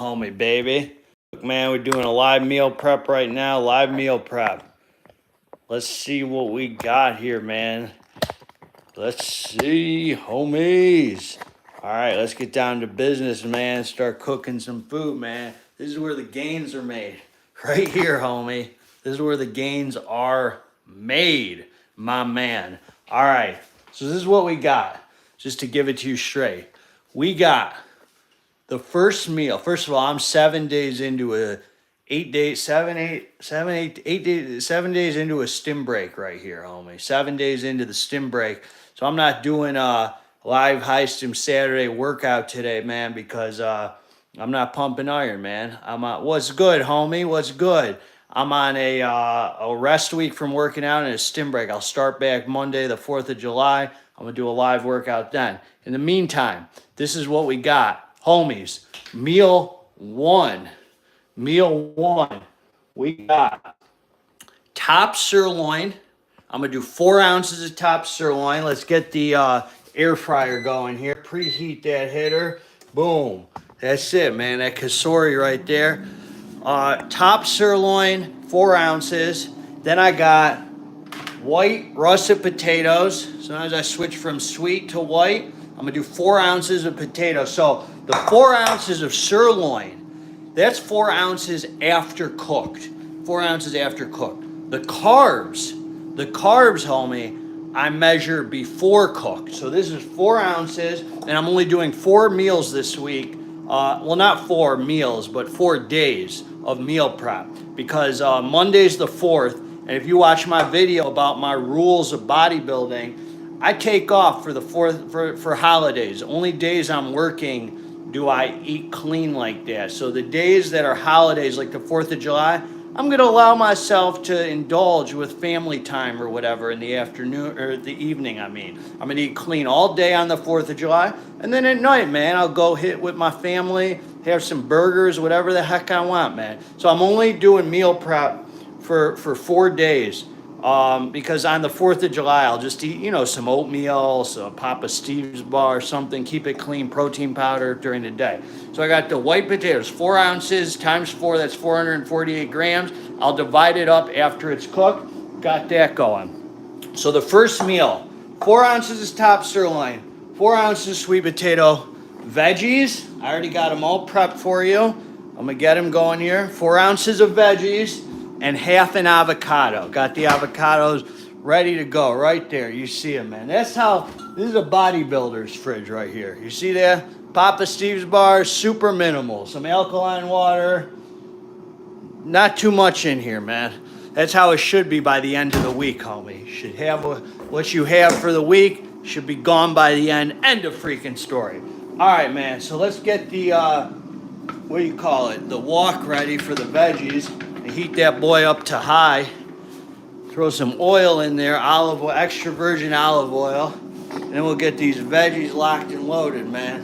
Homie, baby. Look, man, we're doing a live meal prep right now. Live meal prep. Let's see what we got here, man. Let's see, homies. All right, let's get down to business, man. Start cooking some food, man. This is where the gains are made. Right here, homie. This is where the gains are made, my man. All right, so this is what we got. Just to give it to you straight. We got the first meal. First of all, I'm 7 days into a 8 days, 7 days into a stim break right here, homie. 7 days into the stim break. So I'm not doing a live high stim Saturday workout today, man, because I'm not pumping iron, man. I'm what's good, homie? What's good? I'm on a rest week from working out and a stim break. I'll start back Monday, the 4th of July. I'm gonna do a live workout then. In the meantime, this is what we got. Homies, meal one. We got top sirloin. I'm going to do 4 ounces of top sirloin. Let's get the air fryer going here. Preheat that hitter. Boom. That's it, man. That kasori right there. Top sirloin, 4 ounces. Then I got white russet potatoes. Sometimes I switch from sweet to white. I'm going to do 4 ounces of potatoes. So the 4 ounces of sirloin, that's 4 ounces after cooked. 4 ounces after cooked. The carbs, homie, I measure before cooked. So this is 4 ounces, and I'm only doing 4 meals this week. Well, not 4 meals, but 4 days of meal prep. Because Monday's the 4th, and if you watch my video about my rules of bodybuilding, I take off for the 4th for holidays. Only days I'm working do I eat clean like that. So the days that are holidays, like the 4th of July, I'm going to allow myself to indulge with family time or whatever in the afternoon or the evening. I'm going to eat clean all day on the 4th of July. And then at night, man, I'll go hit with my family, have some burgers, whatever the heck I want, man. So I'm only doing meal prep for 4 days. Because on the 4th of July, I'll just eat, some oatmeal, some Papa Steve's bar or something, keep it clean, protein powder during the day. So I got the white potatoes, 4 ounces times 4, that's 448 grams. I'll divide it up after it's cooked. Got that going. So the first meal, 4 ounces is top sirloin, 4 ounces sweet potato, veggies. I already got them all prepped for you. I'm going to get them going here. 4 ounces of veggies. And half an avocado. Got the avocados ready to go right there. You see them, man. This is a bodybuilder's fridge right here. You see that? Papa Steve's bar, super minimal. Some alkaline water. Not too much in here, man. That's how it should be by the end of the week, homie. You should have what you have for the week should be gone by the end. End of freaking story. All right, man. So let's get the, the wok ready for the veggies. Heat that boy up to high. Throw some oil in there, olive oil, extra virgin olive oil. And then we'll get these veggies locked and loaded, man.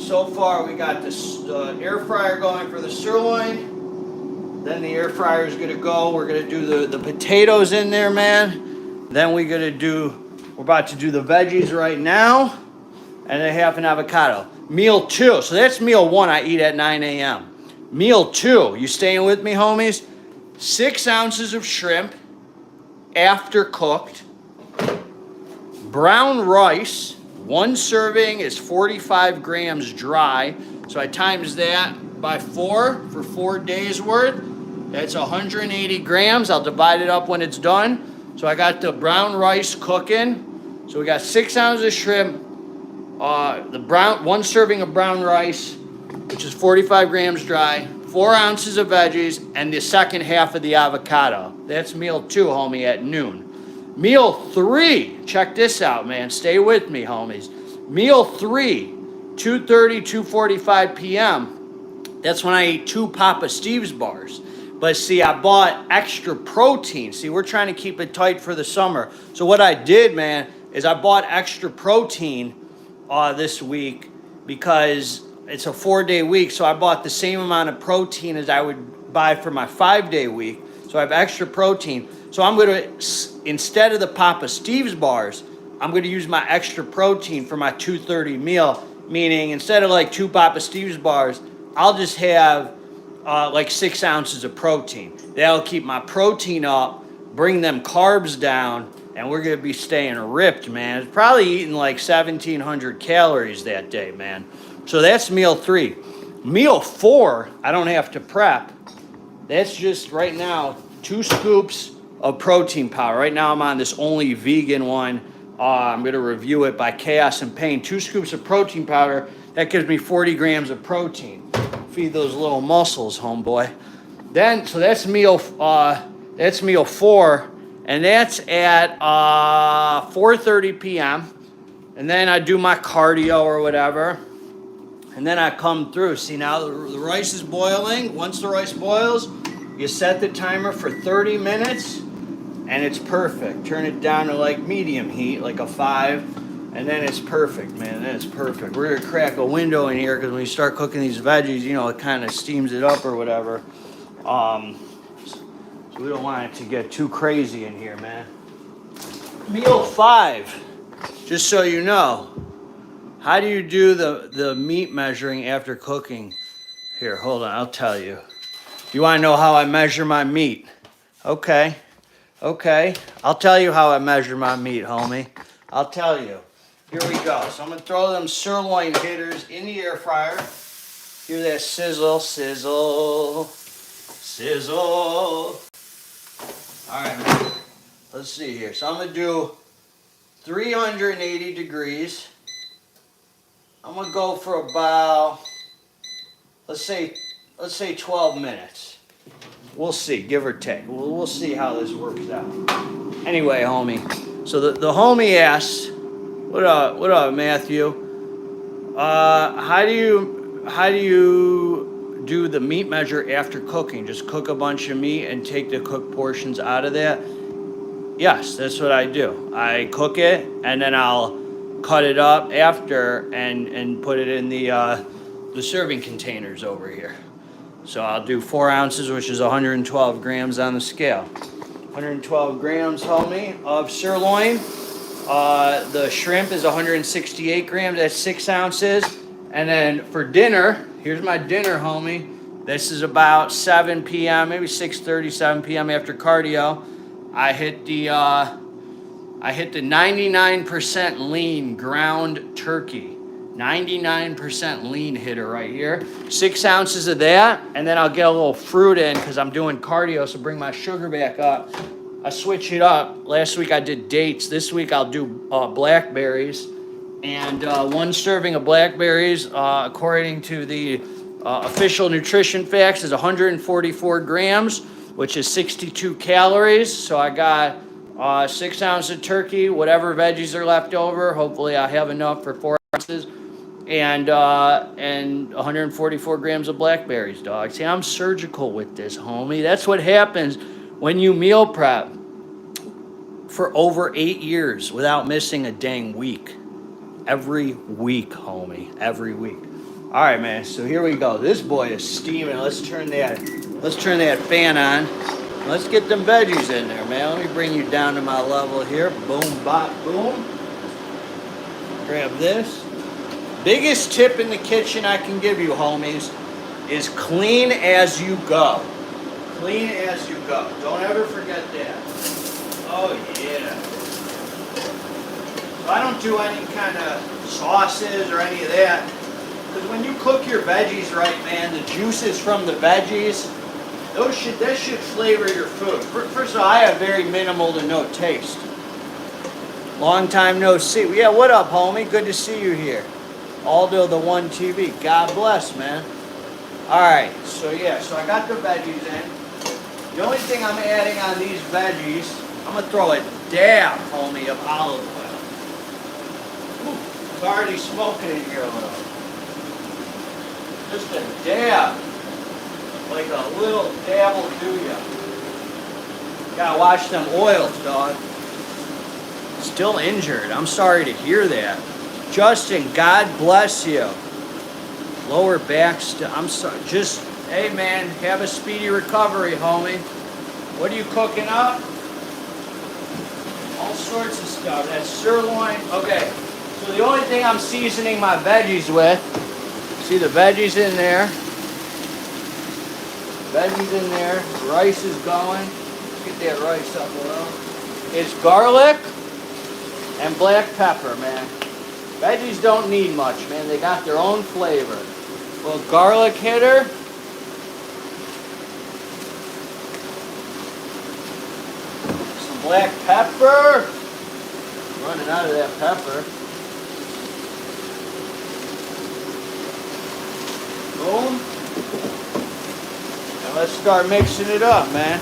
So far we got this air fryer going for the sirloin. Then the air fryer is gonna go. We're gonna do the potatoes in there, man. Then we're about to do the veggies right now. And then half an avocado. Meal 2, so that's meal 1 I eat at 9 a.m. Meal 2, you staying with me, homies? 6 ounces of shrimp, after cooked. Brown rice, 1 serving is 45 grams dry. So I times that by 4 for 4 days worth. That's 180 grams. I'll divide it up when it's done. So I got the brown rice cooking. So we got 6 ounces of shrimp, 1 serving of brown rice, which is 45 grams dry, 4 ounces of veggies, and the second half of the avocado. That's meal 2, homie, at noon. Meal 3, check this out, man. Stay with me, homies. Meal 3, 2:30, 2:45 p.m. That's when I eat 2 Papa Steve's bars. But see, I bought extra protein. See, we're trying to keep it tight for the summer. So what I did, man, is I bought extra protein this week because it's a 4-day week, so I bought the same amount of protein as I would buy for my 5-day week. So I have extra protein. So I'm going to, instead of the Papa Steve's bars, I'm going to use my extra protein for my 2:30 meal. Meaning, instead of like 2 Papa Steve's bars, I'll just have like 6 ounces of protein. That'll keep my protein up, bring them carbs down, and we're gonna be staying ripped, man. It's probably eating like 1,700 calories that day, man. So that's meal 3. Meal 4, I don't have to prep. That's just right now 2 scoops of protein powder. Right now I'm on this only vegan one. I'm gonna review it by Chaos and Pain. 2 scoops of protein powder. That gives me 40 grams of protein. Feed those little muscles, homeboy. Then, so that's meal 4, and that's at 4:30 p.m. And then I do my cardio or whatever, and then I come through. See, now the rice is boiling. Once the rice boils, you set the timer for 30 minutes, and it's perfect. Turn it down to like medium heat, like a 5. And then it's perfect, man. Then it's perfect. We're gonna crack a window in here because when you start cooking these veggies, you know, it kind of steams it up or whatever. So we don't want it to get too crazy in here, man. Meal 5, just so you know, how do you do the meat measuring after cooking? Here, hold on, I'll tell you. You want to know how I measure my meat? Okay, I'll tell you how I measure my meat, homie. I'll tell you. Here we go. So I'm going to throw them sirloin hitters in the air fryer. Hear that sizzle, sizzle, sizzle. All right, man. Let's see here. So I'm going to do 380 degrees. I'm going to go for about, let's say 12 minutes. We'll see, give or take. We'll see how this works out. Anyway, homie. So the homie asks, what up, Matthew? How do you do the meat measure after cooking? Just cook a bunch of meat and take the cooked portions out of that? Yes, that's what I do. I cook it and then I'll cut it up after and put it in the serving containers over here. So I'll do 4 ounces, which is 112 grams on the scale. 112 grams, homie, of sirloin. The shrimp is 168 grams, that's 6 ounces. And then for dinner, here's my dinner, homie. This is about 7 p.m., maybe 6:30, 7 p.m. after cardio. I hit the 99% lean ground turkey. 99% lean hitter right here. 6 ounces of that, and then I'll get a little fruit in because I'm doing cardio, so bring my sugar back up. I switch it up. Last week I did dates. This week I'll do blackberries. And 1 serving of blackberries, according to the official nutrition facts, is 144 grams, which is 62 calories. So I got 6 ounces of turkey, whatever veggies are left over. Hopefully I have enough for 4 ounces. And 144 grams of blackberries, dog. See, I'm surgical with this, homie. That's what happens when you meal prep for over 8 years without missing a dang week. Every week, homie. Every week. All right, man. So here we go. This boy is steaming. Let's turn that fan on. Let's get them veggies in there, man. Let me bring you down to my level here. Boom, bop, boom. Grab this. Biggest tip in the kitchen I can give you, homies, is clean as you go. Clean as you go. Don't ever forget that. Oh, yeah. So I don't do any kind of sauces or any of that. Because when you cook your veggies right, man, the juices from the veggies, that should flavor your food. First of all, I have very minimal to no taste. Long time no see. Yeah, what up, homie? Good to see you here. Aldo the One TV. God bless, man. All right, so I got the veggies in. The only thing I'm adding on these veggies, I'm going to throw a dab, homie, of olive oil. Ooh, it's already smoking in here a little. Just a dab. Like a little dab will do ya. Gotta watch them oils, dog. Still injured. I'm sorry to hear that. Justin, God bless you. Lower back I'm sorry. Just, hey man, have a speedy recovery, homie. What are you cooking up? All sorts of stuff. That's sirloin. Okay, so the only thing I'm seasoning my veggies with, see the veggies in there. Veggies in there. Rice is going. Let's get that rice up a little. It's garlic and black pepper, man. Veggies don't need much, man. They got their own flavor. A little garlic hitter. Some black pepper. Running out of that pepper. Boom. And let's start mixing it up, man.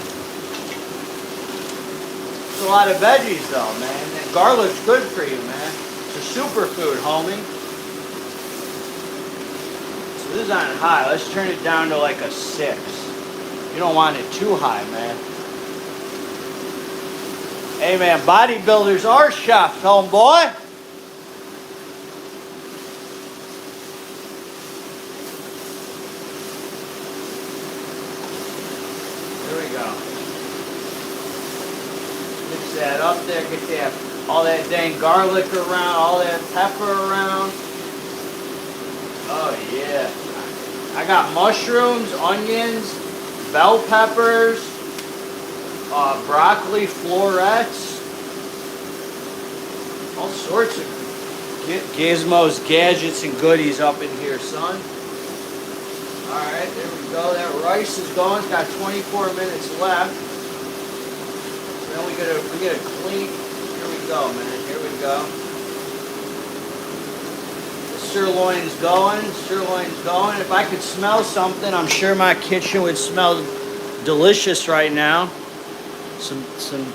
It's a lot of veggies though, man. And garlic's good for you, man. It's a superfood, homie. So this is on high. Let's turn it down to like a 6. You don't want it too high, man. Hey, man, bodybuilders are chefs, homeboy. There we go. Mix that up there. Get that, all that dang garlic around, all that pepper around. Oh, yeah. I got mushrooms, onions, bell peppers, broccoli florets, all sorts of gizmos, gadgets, and goodies up in here, son. All right, there we go. That rice is going. It's got 24 minutes left. Then we get a clean. Here we go, man. Here we go. The sirloin's going. Sirloin's going. If I could smell something, I'm sure my kitchen would smell delicious right now. Some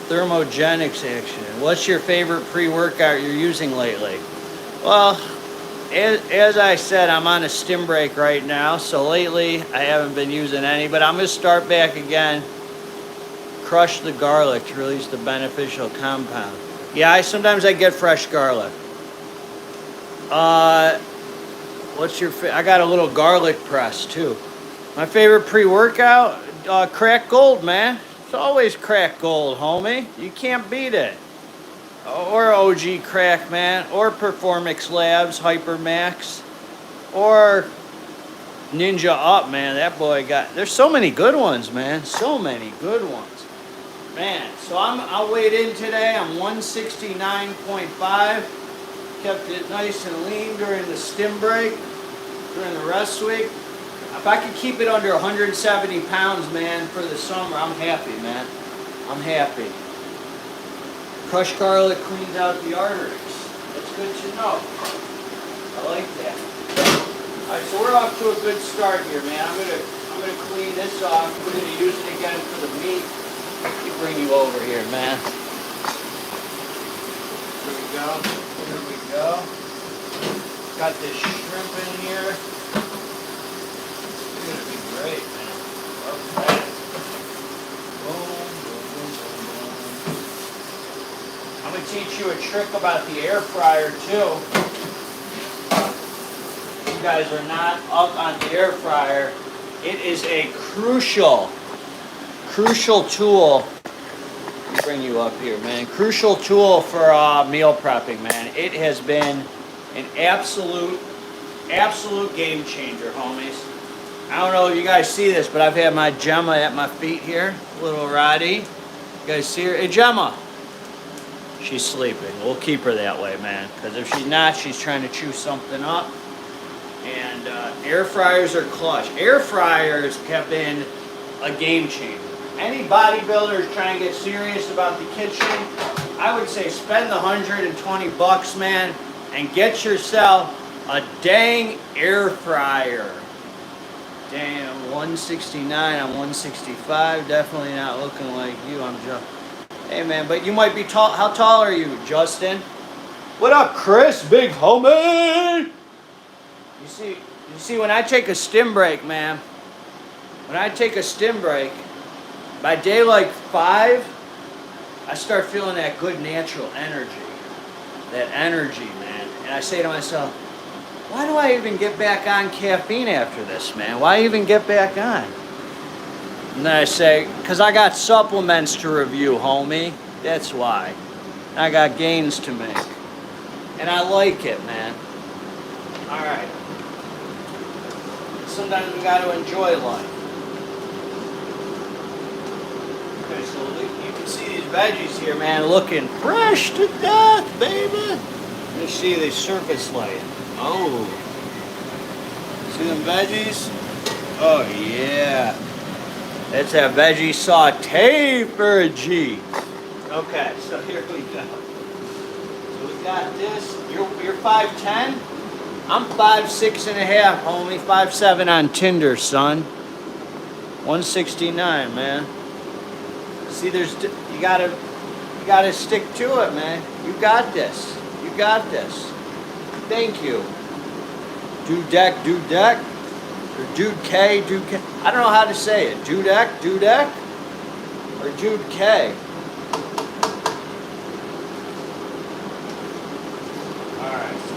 thermogenics action. What's your favorite pre-workout you're using lately? Well, as I said, I'm on a stim break right now, so lately I haven't been using any, but I'm going to start back again. Crush the garlic to release the beneficial compound. Yeah, sometimes I get fresh garlic. What's your I got a little garlic press too. My favorite pre-workout, Crack Gold, man. It's always Crack Gold, homie. You can't beat it. Or OG Crack, man. Or Performix Labs, Hypermax. Or Ninja Up, man. That boy got... There's so many good ones, man. So many good ones. Man, so I'll weigh in today. I'm 169.5. Kept it nice and lean during the stim break. During the rest week. If I could keep it under 170 pounds, man, for the summer, I'm happy, man. I'm happy. Crushed garlic cleans out the arteries. That's good to know. I like that. All right, so we're off to a good start here, man. I'm gonna clean this off. We're gonna use it again for the meat. Let me bring you over here, man. Here we go. Here we go. Got this shrimp in here. It's gonna be great, man. Okay. Boom, boom, boom, boom, boom. I'm gonna teach you a trick about the air fryer too. You guys are not up on the air fryer. It is a crucial tool. Let me bring you up here, man. Crucial tool for meal prepping, man. It has been an absolute game changer, homies. I don't know if you guys see this, but I've had my Gemma at my feet here. Little Roddy. You guys see her? Hey, Gemma. She's sleeping. We'll keep her that way, man. Because if she's not, she's trying to chew something up. And air fryers are clutch. Air fryers have been a game changer. Any bodybuilders trying to get serious about the kitchen, I would say spend the $120, man, and get yourself a dang air fryer. Damn, 169, I'm 165. Definitely not looking like you. I'm just... Hey, man, but you might be tall. How tall are you, Justin? What up, Chris? Big homie! You see, when I take a stim break, man, by day like 5, I start feeling that good natural energy. That energy, man. And I say to myself, why do I even get back on caffeine after this, man? Why even get back on? And then I say, because I got supplements to review, homie. That's why. I got gains to make. And I like it, man. All right. Sometimes we got to enjoy life. Alright, so you can see these veggies here, man, looking fresh to death, baby. Let me see the surface light. Oh. See them veggies? Oh, yeah. That's that veggie saute for a G. Okay, so here we go. So we got this. You're 5'10"? I'm 5'6" and a half, homie. 5'7" on Tinder, son. 169, man. See, you gotta stick to it, man. You got this. You got this. Thank you. Dudek. Or Dude K. I don't know how to say it. Dudek, or Dude K. Alright, so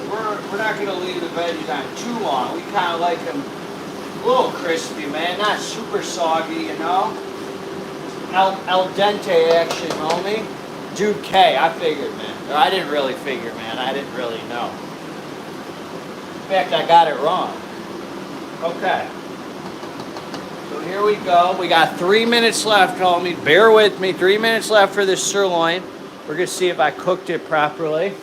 we're not gonna leave the veggies on too long. We kinda like them a little crispy, man. Not super soggy, you know? Al dente action, homie. Dude K, I figured, man. Or I didn't really figure, man. I didn't really know. In fact, I got it wrong. Okay. So here we go. We got 3 minutes left, homie. Bear with me. 3 minutes left for this sirloin. We're going to see if I cooked it properly.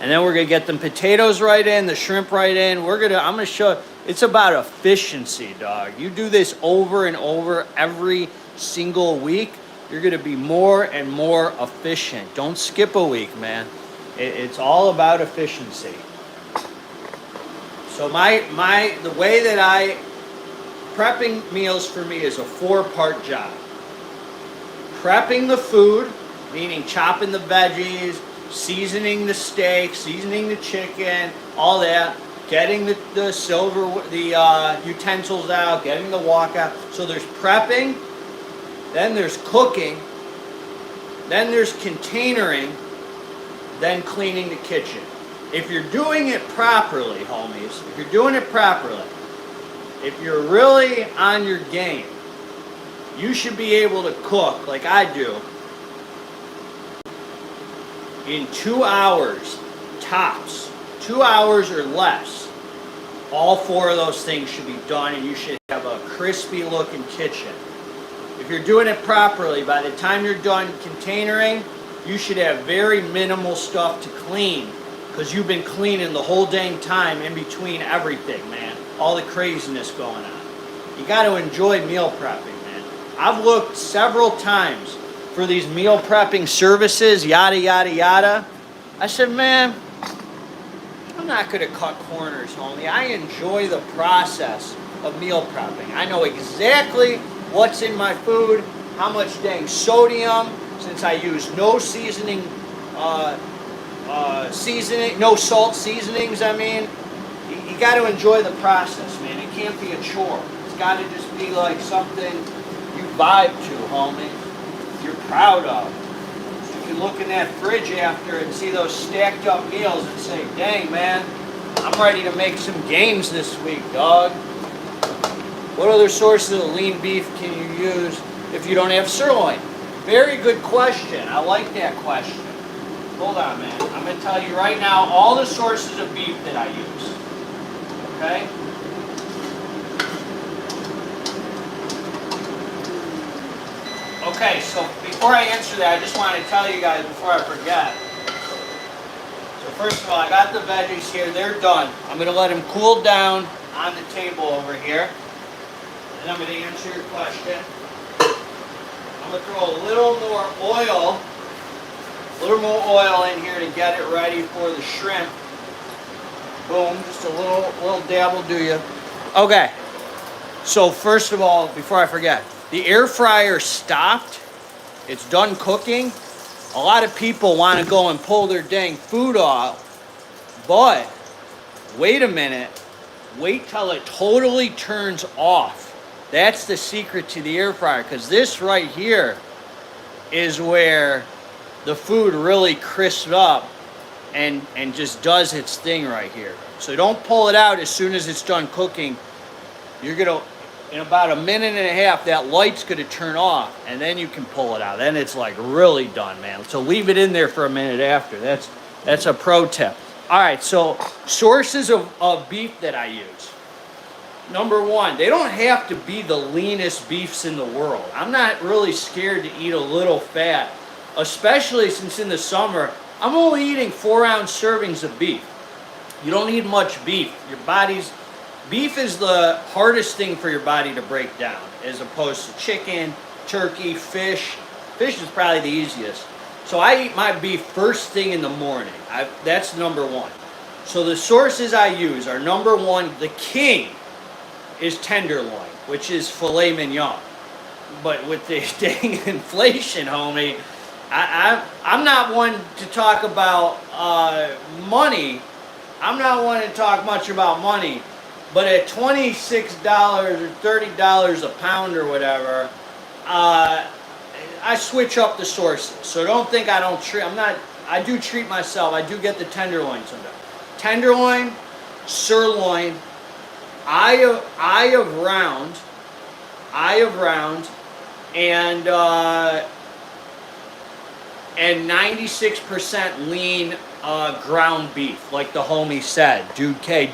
And then we're going to get the potatoes right in, the shrimp right in. I'm going to show, it's about efficiency, dog. You do this over and over every single week, you're going to be more and more efficient. Don't skip a week, man. It's all about efficiency. So the way that prepping meals for me is a 4-part job. Prepping the food, meaning chopping the veggies, seasoning the steak, seasoning the chicken, all that. Getting the utensils out, getting the wok out. So there's prepping, then there's cooking, then there's containering, then cleaning the kitchen. If you're doing it properly, homies, if you're doing it properly, if you're really on your game, you should be able to cook like I do in 2 hours tops. 2 hours or less. All 4 of those things should be done and you should have a crispy looking kitchen. If you're doing it properly, by the time you're done containering, you should have very minimal stuff to clean because you've been cleaning the whole dang time in between everything, man. All the craziness going on. You got to enjoy meal prepping, man. I've looked several times for these meal prepping services, yada, yada, yada. I said, man, I'm not going to cut corners, homie. I enjoy the process of meal prepping. I know exactly what's in my food, how much dang sodium, since I use no seasoning, no salt seasonings, I mean. You got to enjoy the process, man. It can't be a chore. It's got to just be like something you vibe to, homie. You're proud of. So you can look in that fridge after and see those stacked up meals and say, dang, man, I'm ready to make some gains this week, dog. What other sources of lean beef can you use if you don't have sirloin? Very good question. I like that question. Hold on, man. I'm going to tell you right now all the sources of beef that I use. Okay? Okay, so before I answer that, I just want to tell you guys before I forget. So first of all, I got the veggies here. They're done. I'm going to let them cool down on the table over here. And I'm going to answer your question. I'm going to throw a little more oil in here to get it ready for the shrimp. Boom, just a little dab will do you. Okay, so first of all, before I forget, the air fryer stopped. It's done cooking. A lot of people want to go and pull their dang food off, but wait a minute. Wait till it totally turns off. That's the secret to the air fryer, because this right here is where the food really crisps up and just does its thing right here. So don't pull it out as soon as it's done cooking. You're going to, in about a minute and a half, that light's going to turn off, and then you can pull it out. Then it's like really done, man. So leave it in there for a minute after. That's a pro tip. All right, so sources of beef that I use. Number one, they don't have to be the leanest beefs in the world. I'm not really scared to eat a little fat, especially since in the summer, I'm only eating 4-ounce servings of beef. You don't need much beef. Beef is the hardest thing for your body to break down, as opposed to chicken, turkey, fish. Fish is probably the easiest. So I eat my beef first thing in the morning. That's number one. So the sources I use are, number one, the king is tenderloin, which is filet mignon. But with the dang inflation, homie, I'm not one to talk about money. I'm not one to talk much about money. But at $26 or $30 a pound or whatever, I switch up the sources. So don't think I don't treat. I do treat myself. I do get the tenderloin sometimes. Tenderloin, sirloin, eye of round, and 96% lean ground beef, like the homie said. Dude K.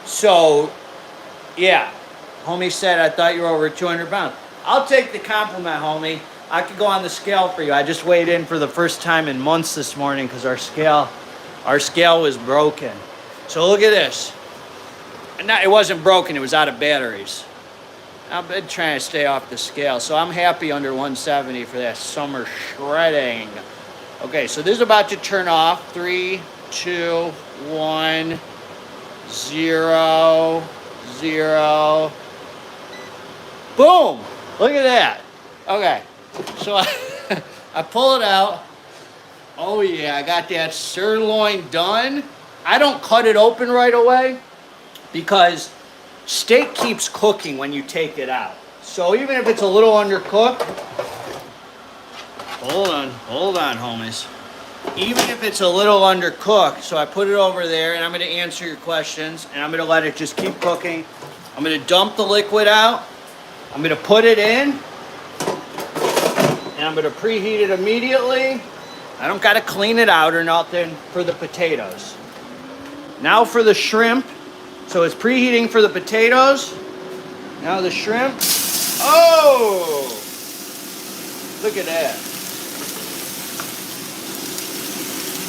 So, yeah. Homie said, I thought you were over 200 pounds. I'll take the compliment, homie. I could go on the scale for you. I just weighed in for the first time in months this morning because our scale was broken. So look at this. No, it wasn't broken. It was out of batteries. I've been trying to stay off the scale. So I'm happy under 170 for that summer shredding. Okay, so this is about to turn off. 3, 2, 1, 0, 0. Boom! Look at that. Okay, so I pull it out. Oh yeah, I got that sirloin done. I don't cut it open right away because steak keeps cooking when you take it out. So even if it's a little undercooked, hold on, homies. Even if it's a little undercooked, so I put it over there and I'm gonna answer your questions and I'm gonna let it just keep cooking. I'm gonna dump the liquid out. I'm gonna put it in and I'm gonna preheat it immediately. I don't gotta clean it out or nothing for the potatoes. Now for the shrimp. So it's preheating for the potatoes. Now the shrimp. Oh! Look at that.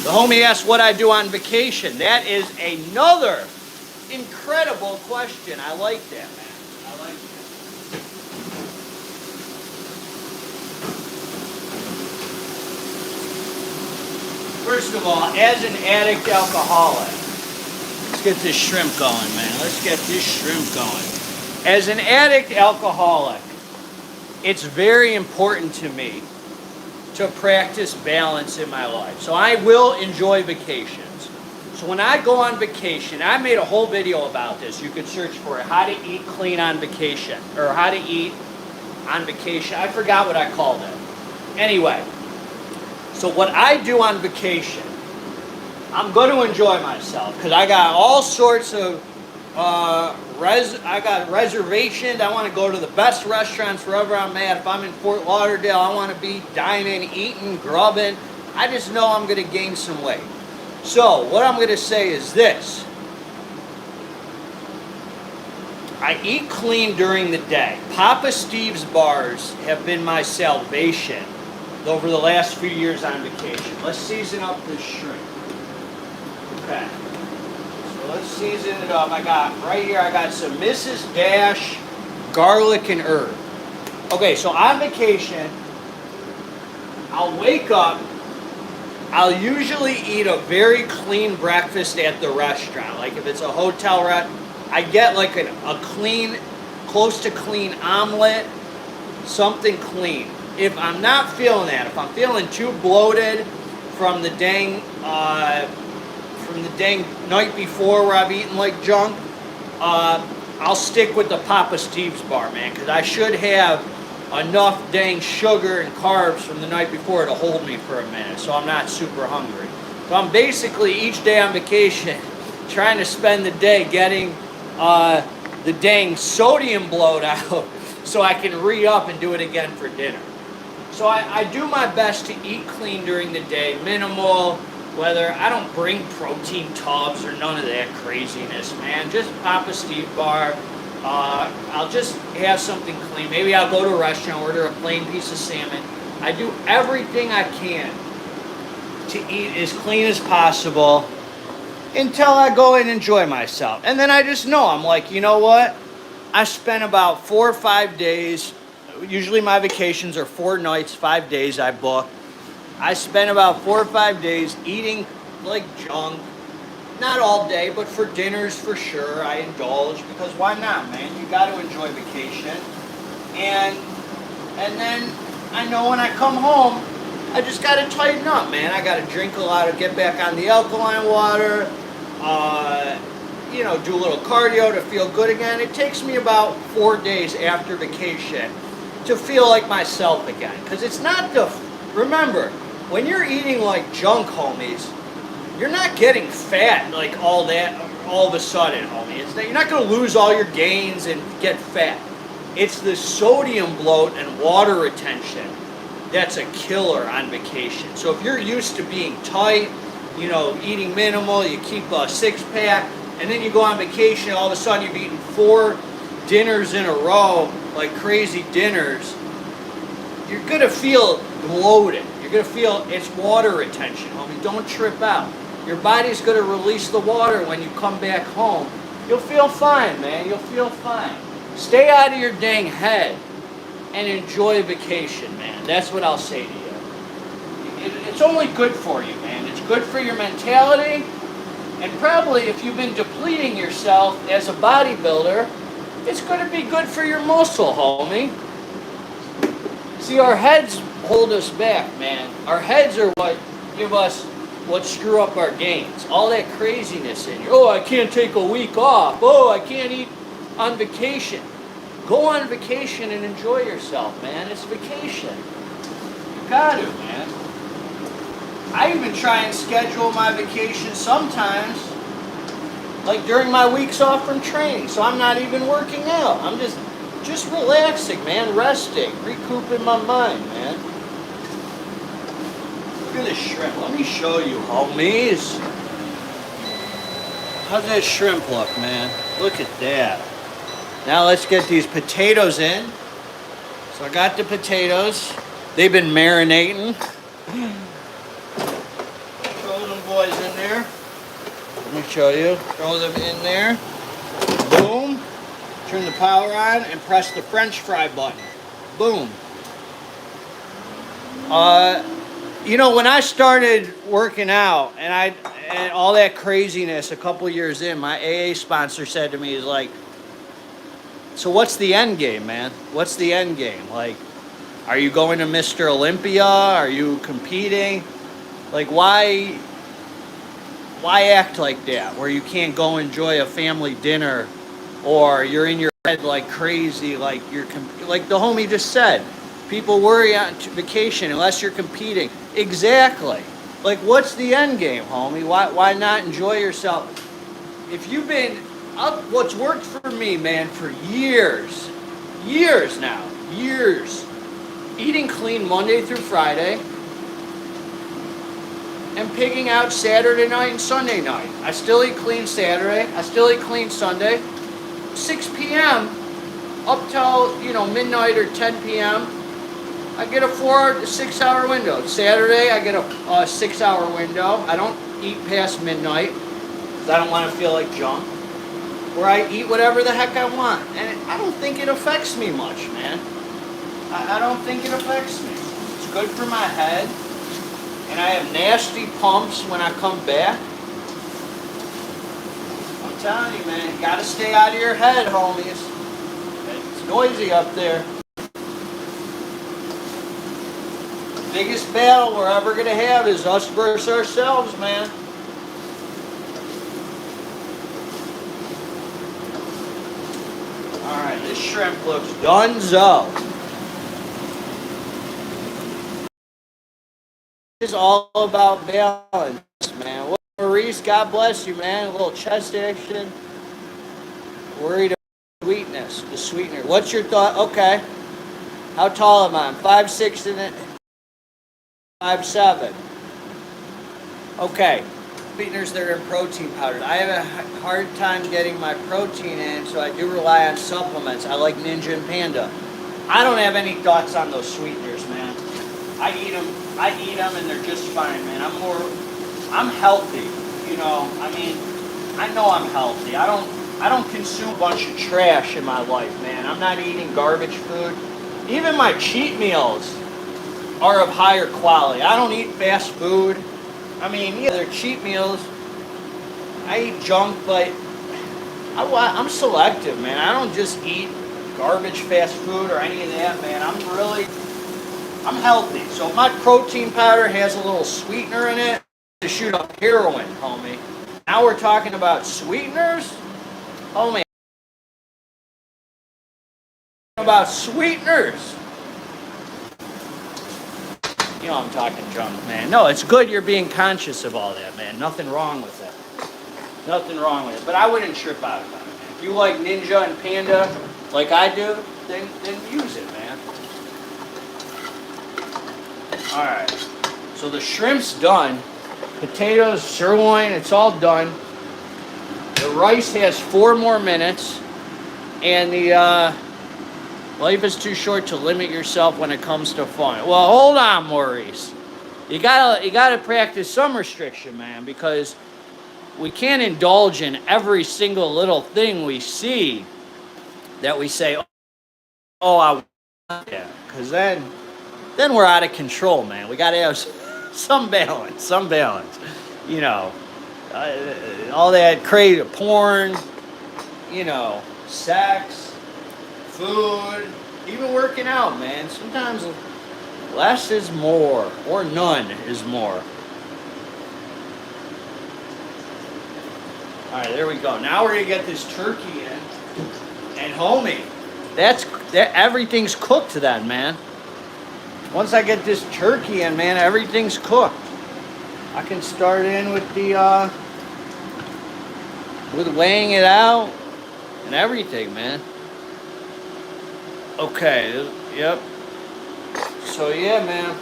The homie asked what I do on vacation. That is another incredible question. I like that, man. I like that. First of all, as an addict alcoholic, let's get this shrimp going, man. Let's get this shrimp going. As an addict alcoholic, it's very important to me to practice balance in my life. So I will enjoy vacations. So when I go on vacation, I made a whole video about this. You could search for it, how to eat clean on vacation, or how to eat on vacation. I forgot what I called it. Anyway, so what I do on vacation, I'm going to enjoy myself because I got all sorts of I got reservations. I want to go to the best restaurants wherever I'm at. If I'm in Fort Lauderdale, I want to be dining, eating, grubbing. I just know I'm going to gain some weight. So what I'm going to say is this. I eat clean during the day. Papa Steve's bars have been my salvation over the last few years on vacation. Let's season up this shrimp. Okay. Let's season it up. I got some Mrs. Dash garlic and herb. Okay, so on vacation, I'll wake up. I'll usually eat a very clean breakfast at the restaurant. Like if it's a hotel restaurant, I get like a clean, close to clean omelet, something clean. If I'm not feeling that, if I'm feeling too bloated from the dang night before where I've eaten like junk, I'll stick with the Papa Steve's bar, man, because I should have enough dang sugar and carbs from the night before to hold me for a minute, so I'm not super hungry. So I'm basically each day on vacation trying to spend the day getting the dang sodium bloat out so I can re-up and do it again for dinner. So I do my best to eat clean during the day, minimal, Whether I don't bring protein tubs or none of that craziness, man. Just pop a Steve bar. I'll just have something clean. Maybe I'll go to a restaurant, order a plain piece of salmon. I do everything I can to eat as clean as possible until I go and enjoy myself. And then I just know, I'm like, you know what? I spent about 4 or 5 days. Usually my vacations are 4 nights, 5 days I book. I spent about 4 or 5 days eating like junk. Not all day, but for dinners for sure, I indulge, because why not, man? You got to enjoy vacation. And then I know when I come home, I just got to tighten up, man. I got to drink a lot, get back on the alkaline water, you know, do a little cardio to feel good again. It takes me about 4 days after vacation to feel like myself again. Because it's not remember, when you're eating like junk, homies, you're not getting fat like all of a sudden, homie. You're not going to lose all your gains and get fat. It's the sodium bloat and water retention that's a killer on vacation. So if you're used to being tight, you know, eating minimal, you keep a 6-pack, and then you go on vacation, all of a sudden you've eaten 4 dinners in a row, like crazy dinners, you're going to feel bloated. You're going to feel it's water retention, homie. Don't trip out. Your body's going to release the water when you come back home. You'll feel fine, man. You'll feel fine. Stay out of your dang head and enjoy vacation, man. That's what I'll say to you. It's only good for you, man. It's good for your mentality. And probably if you've been depleting yourself as a bodybuilder, it's going to be good for your muscle, homie. See, our heads hold us back, man. Our heads are what screw up our gains. All that craziness in you. Oh, I can't take a week off. Oh, I can't eat on vacation. Go on vacation and enjoy yourself, man. It's vacation. You got to, man. I even try and schedule my vacation sometimes, like during my weeks off from training, so I'm not even working out. I'm just relaxing, man, resting, recouping my mind, man. Look at this shrimp. Let me show you, homies. How's that shrimp look, man? Look at that. Now let's get these potatoes in. So I got the potatoes. They've been marinating. Throw them boys in there. Let me show you. Throw them in there. Boom. Turn the power on and press the French fry button. Boom. You know, when I started working out and all that craziness a couple years in, my AA sponsor said to me, he's like, so what's the end game, man? What's the end game? Like, are you going to Mr. Olympia? Are you competing? Like, why act like that, where you can't go enjoy a family dinner, or you're in your head like crazy, like like the homie just said, people worry on vacation unless you're competing. Exactly. Like, what's the end game, homie? Why not enjoy yourself? If you've been what's worked for me, man, for years now, eating clean Monday through Friday, and pigging out Saturday night and Sunday night. I still eat clean Saturday. I still eat clean Sunday. 6 p.m. up till, you know, midnight or 10 p.m. I get a 4 to 6 hour window. Saturday, I get a 6-hour window. I don't eat past midnight because I don't want to feel like junk. Where I eat whatever the heck I want. And I don't think it affects me much, man. I don't think it affects me. It's good for my head. And I have nasty pumps when I come back. I'm telling you, man, you gotta stay out of your head, homies. It's noisy up there. The biggest battle we're ever gonna have is us versus ourselves, man. Alright, this shrimp looks donezo. It's all about balance, man. Well, Maurice, God bless you, man. A little chest action. Worried about the sweetener. What's your thought? Okay. How tall am I? I'm 5'6" and 5'7". Okay, sweeteners that are in protein powders. I have a hard time getting my protein in, so I do rely on supplements. I like Ninja and Panda. I don't have any thoughts on those sweeteners, man. I eat them. I eat them, and they're just fine, man. I'm healthy. You know, I mean, I know I'm healthy. I don't consume a bunch of trash in my life, man. I'm not eating garbage food. Even my cheat meals are of higher quality. I don't eat fast food. I mean, yeah, they're cheat meals. I eat junk, but I'm selective, man. I don't just eat garbage fast food or any of that, man. I'm healthy. So if my protein powder has a little sweetener in it to shoot up heroin, homie. Now we're talking about sweeteners? Homie, about sweeteners. You know I'm talking junk, man. No, it's good you're being conscious of all that, man. Nothing wrong with that. Nothing wrong with it. But I wouldn't trip out about it, man. If you like Ninja and Panda like I do, then use it, man. Alright. So the shrimp's done. Potatoes, sirloin, it's all done. The rice has 4 more minutes. And the life is too short to limit yourself when it comes to fun. Well, hold on, Maurice. You gotta practice some restriction, man, because we can't indulge in every single little thing we see that we say, oh, I want that. Because then we're out of control, man. We got to have some balance. You know, all that crazy porn, you know, sex, food, even working out, man. Sometimes less is more, or none is more. All right, there we go. Now we're gonna get this turkey in, and homie, everything's cooked then, man. Once I get this turkey in, man, everything's cooked. I can start in with the with weighing it out and everything, man. Okay, yep. So yeah, man,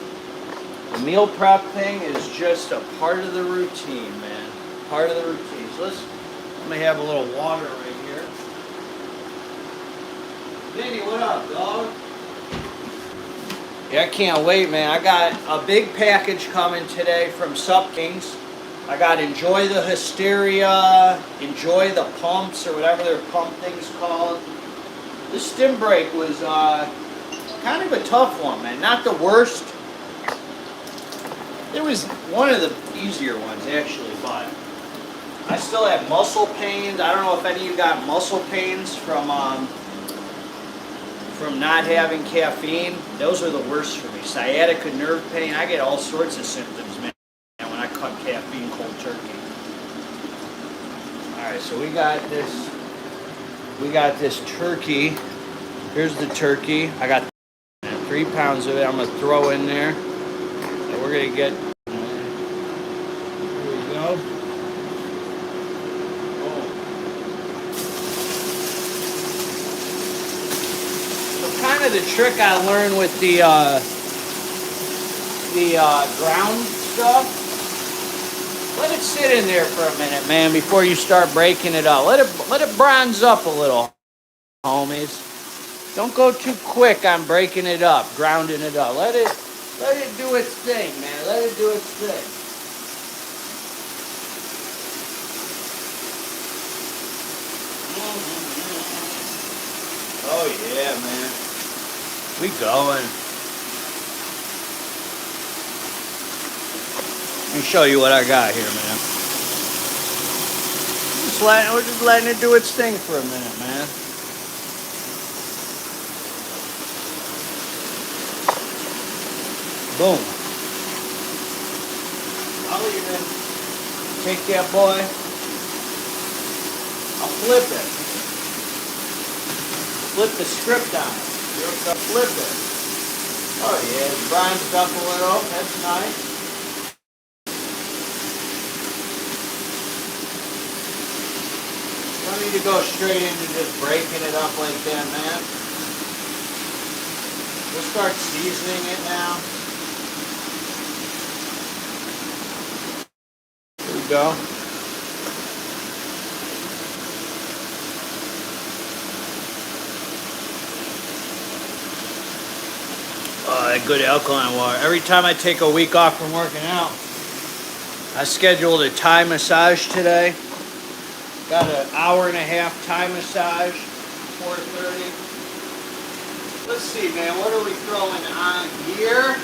the meal prep thing is just a part of the routine, man. Part of the routine. So I'm gonna have a little water right here. Vinny, what up, dog? Yeah, I can't wait, man. I got a big package coming today from Sup Kings. I got Enjoy the Hysteria, Enjoy the Pumps, or whatever their pump thing's called. This stim break was kind of a tough one, man. Not the worst. It was one of the easier ones, actually, but I still have muscle pains. I don't know if any of you got muscle pains from not having caffeine. Those are the worst for me. Sciatica, nerve pain. I get all sorts of symptoms, man, when I cut caffeine cold turkey. All right, so we got this turkey. Here's the turkey. I got 3 pounds of it. I'm gonna throw in there, and we're gonna get. Here we go. Kind of the trick I learned with the ground stuff. Let it sit in there for a minute, man, before you start breaking it up. Let it bronze up a little, homies. Don't go too quick on breaking it up, grounding it up. Let it do its thing, man. Let it do its thing. Oh yeah, man. We going. Let me show you what I got here, man. We're just letting it do its thing for a minute, man. Boom. I'll even take that boy. I'll flip it. Flip the script on it. You'll flip it. Oh yeah, it bronzed up a little. That's nice. Don't need to go straight into just breaking it up like that, man. We'll start seasoning it now. you go. Oh, that good alkaline water. Every time I take a week off from working out, I scheduled a Thai massage today. Got an hour and a half Thai massage, 4:30. Let's see, man, what are we throwing on here?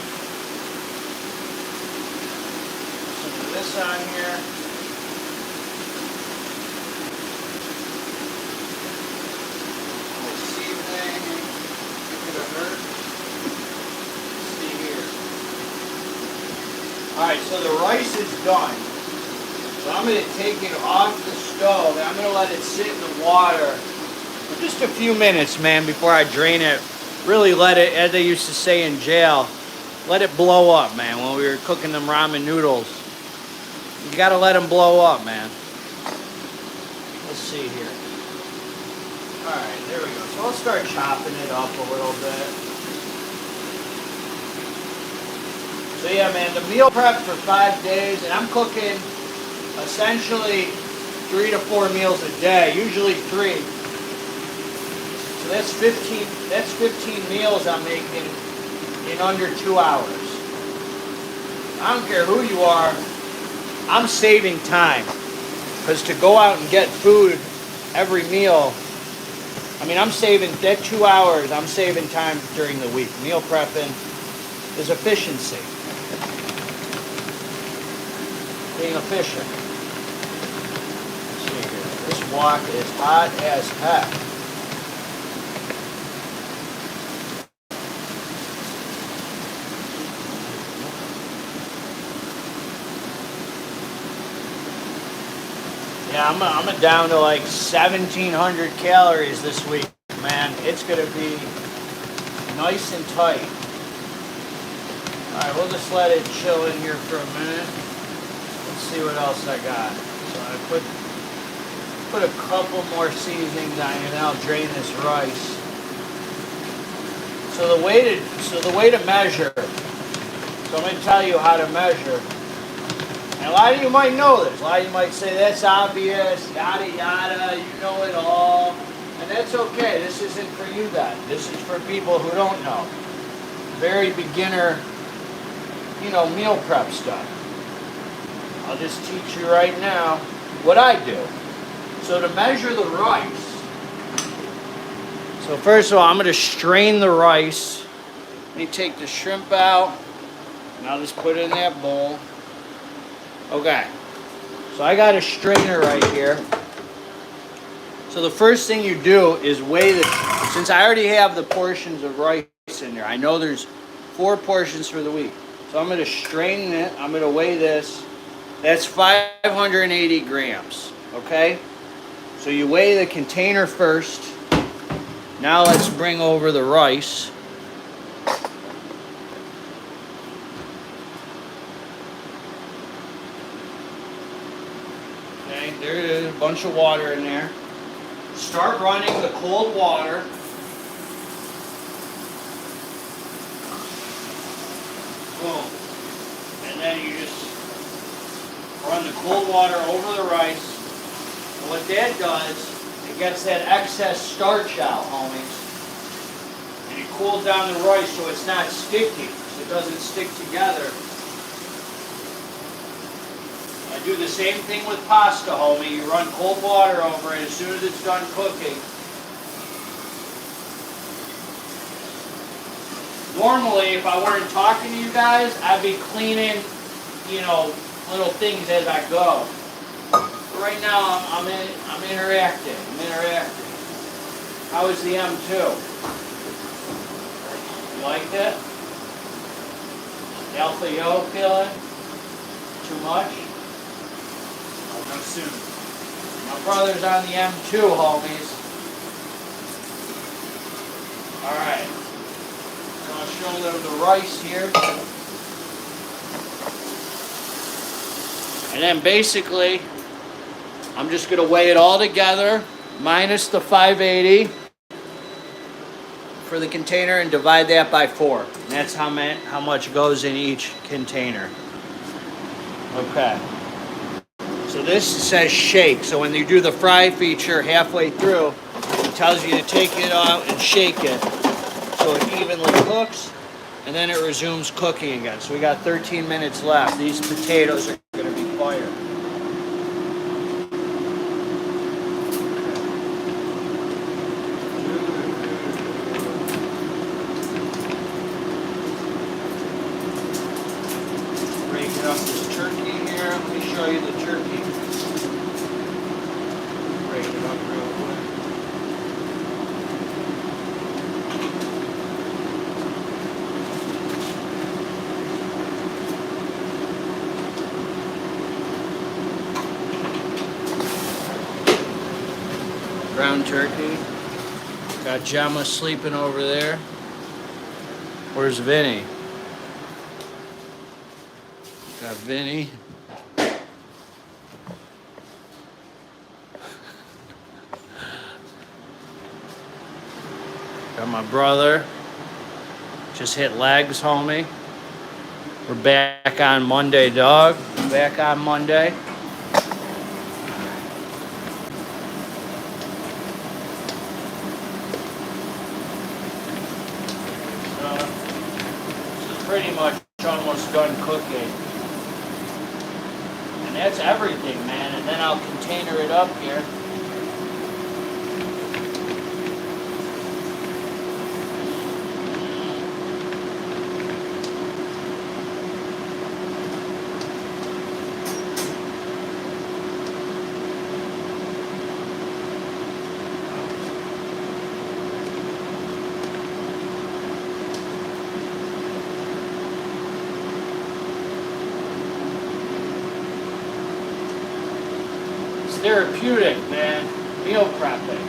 Some of this on here. Let's see, man. Could have hurt. Let's see here. Alright, so the rice is done. So I'm going to take it off the stove and I'm going to let it sit in the water for just a few minutes, man, before I drain it. Really let it, as they used to say in jail, let it blow up, man, when we were cooking them ramen noodles. You got to let them blow up, man. Let's see here. Alright, there we go. So I'll start chopping it up a little bit. So yeah, man, the meal prep for 5 days, and I'm cooking essentially 3 to 4 meals a day, usually 3. So that's 15 meals I'm making in under 2 hours. I don't care who you are, I'm saving time. Because to go out and get food every meal, I mean, I'm saving that 2 hours, I'm saving time during the week. Meal prepping is efficiency. Being efficient. Let's see here. This wok is hot as heck. Yeah, I'm down to like 1,700 calories this week, man. It's gonna be nice and tight. All right, we'll just let it chill in here for a minute. Let's see what else I got. So I put a couple more seasonings on here, and I'll drain this rice. So the way to measure. So I'm going to tell you how to measure. And a lot of you might know this. A lot of you might say that's obvious, yada yada. You know it all, and that's okay. This isn't for you guys. This is for people who don't know. Very beginner, meal prep stuff. I'll just teach you right now what I do. So to measure the rice, so first of all, I'm going to strain the rice. Let me take the shrimp out, and I'll just put it in that bowl. Okay, so I got a strainer right here. So the first thing you do is weigh since I already have the portions of rice in there, I know there's 4 portions for the week. So I'm going to strain it, I'm going to weigh this. That's 580 grams, okay? So you weigh the container first. Now let's bring over the rice. Okay, there it is, a bunch of water in there. Start running the cold water. Boom. And then you just run the cold water over the rice. And what that does, it gets that excess starch out, homies. And it cools down the rice so it's not sticky, so it doesn't stick together. I do the same thing with pasta, homie. You run cold water over it as soon as it's done cooking. Normally, if I weren't talking to you guys, I'd be cleaning, little things as I go. But right now, I'm interacting. How is the M2? You like it? The Alpha Yo feeling? Too much? I'll know soon. My brother's on the M2, homies. Alright. So I'll show them the rice here. And then basically, I'm just going to weigh it all together, minus the 580 for the container, and divide that by 4. And that's how much goes in each container. Okay. So this says shake. So when you do the fry feature halfway through, it tells you to take it out and shake it so it evenly cooks, and then it resumes cooking again. So we got 13 minutes left. These potatoes are going to be fire. Breaking up this turkey here. Let me show you the turkey. Break it up real quick. Ground turkey. Got Gemma sleeping over there. Where's Vinny? Got Vinny. Got my brother. Just hit legs, homie. We're back on Monday, dog. Back on Monday. This is pretty much almost done cooking. And that's everything, man. And then I'll container it up here. Therapeutic, man. Meal prepping.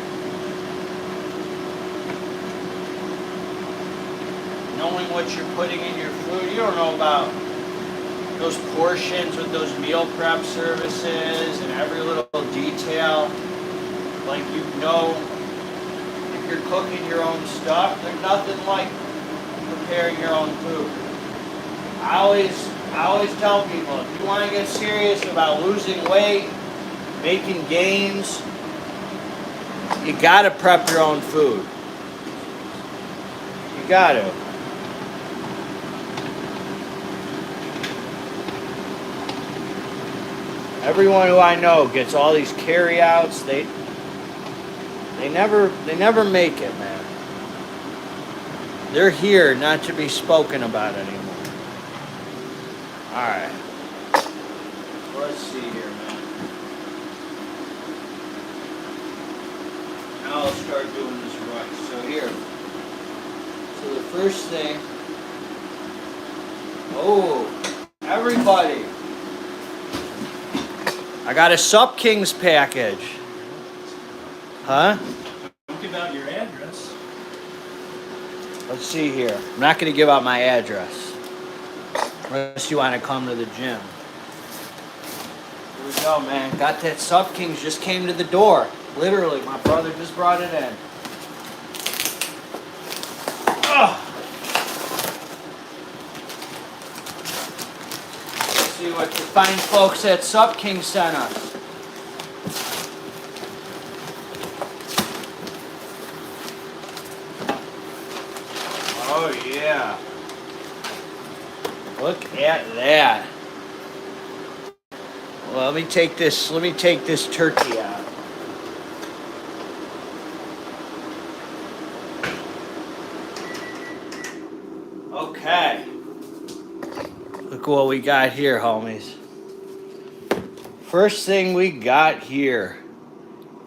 Knowing what you're putting in your food. You don't know about those portions with those meal prep services and every little detail. Like, you know, if you're cooking your own stuff, there's nothing like preparing your own food. I always tell people, if you want to get serious about losing weight, making gains, you gotta prep your own food. You gotta. Everyone who I know gets all these carry-outs. They never make it, man. They're here not to be spoken about anymore. All right. Let's see here, man. I'll start doing this right. So here. So the first thing. Oh, everybody. I got a Sup Kings package. Huh? Don't give out your address. Let's see here. I'm not going to give out my address. Unless you want to come to the gym. Here we go, man. Got that Sup Kings, just came to the door. Literally, my brother just brought it in. Ugh. Let's see what the fine folks at Sup King sent us. Oh yeah. Look at that. Well, let me take this turkey out. Okay. Look what we got here, homies. First thing we got here.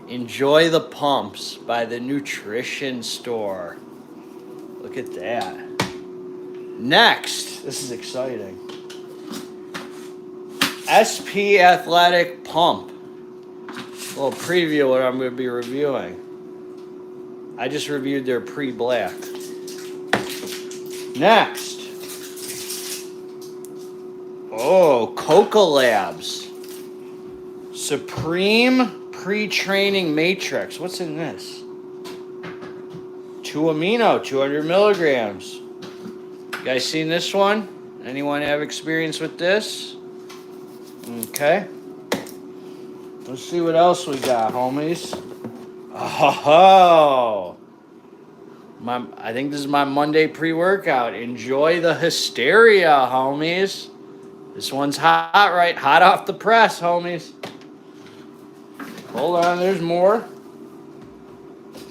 Enjoy the Pumps by the Nutrition Store. Look at that. Next, this is exciting. SP Athletic Pump. A little preview of what I'm going to be reviewing. I just reviewed their pre-black. Next. Oh, Coca Labs. Supreme Pre-Training Matrix. What's in this? 2 amino, 200 milligrams. You guys seen this one? Anyone have experience with this? Okay. Let's see what else we got, homies. Oh, I think this is my Monday pre-workout. Enjoy the hysteria, homies. This one's hot, right? Hot off the press, homies. Hold on, there's more.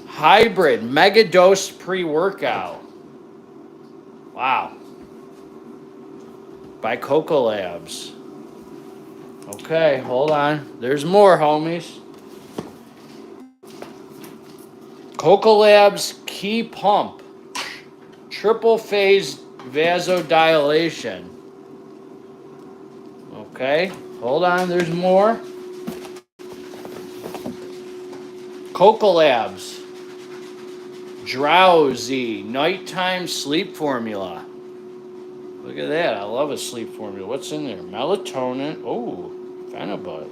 Hybrid mega dose pre-workout. Wow. By Coco Labs. Okay, hold on. There's more, homies. Coco Labs Key Pump. Triple phase vasodilation. Okay, hold on. There's more. Coco Labs. Drowsy nighttime sleep formula. Look at that. I love a sleep formula. What's in there? Melatonin. Oh, Phenibut.